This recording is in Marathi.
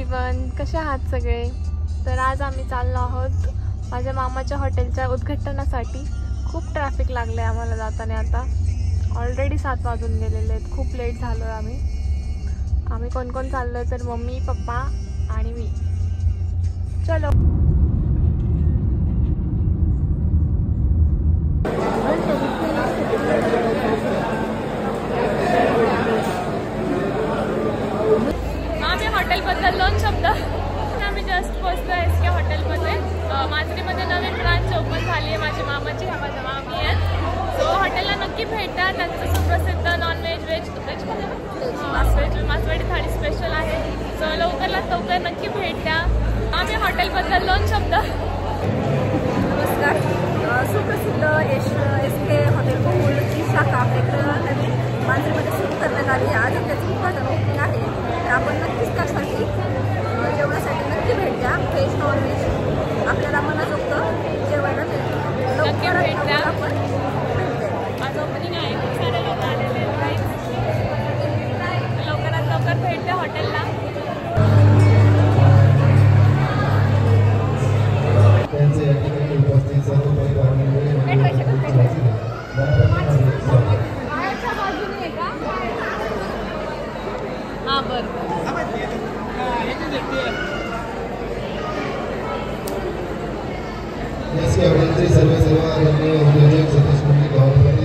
एव्हरीवन, कसे आहात सगळे? तर आज आम्ही चाललो आहोत माझ्या मामाच्या हॉटेलच्या उद्घाटनासाठी. खूप ट्रॅफिक लागले आम्हाला जाताना. आता ऑलरेडी 7 वाजून गेलेले आहेत. खूप लेट झालो आहे. आम्ही कोण कोण चाललो आहे तर मम्मी, पप्पा आणि मी. चलो. आम्ही हॉटेलबद्दल 2 शब्द. आम्ही जस्ट पोहोचलो एस के हॉटेलमध्ये. माजरीमध्ये नवीन ब्रांच ओपन झाली आहे माझ्या मामाची. हा माझा मामी आहेत. सो हॉटेलला नक्की भेटा. त्यांचं सुप्रसिद्ध नॉनव्हेज, मासवडी थाळी स्पेशल आहे. सो लवकरात लवकर नक्की भेट द्या. आम्ही हॉटेलबद्दल 2 शब्द. नमस्कार. सुप्रसिद्ध एस के हॉटेल बहुलची शाखा आपल्याकडं नवीन मांजरीमध्ये सुरू करण्यात आली. आज त्याचं उद्घाटन ओपनिंग आहे. तर आपण नक्कीच त्यासाठी जेवणासाठी नक्की भेट द्या. व्हेज नॉनव्हेज आपल्याला मनाजोगतं जेवायला मिळेल. नक्की भेट द्या. आपण आज ओपनिंग आहे. खूप सारे लोक आलेले आहेत. लवकरात लवकर भेट द्या हॉटेलला. हां बरं. सर्व आदरणीय उद्योजक सदस्य मंडळी, गावकरी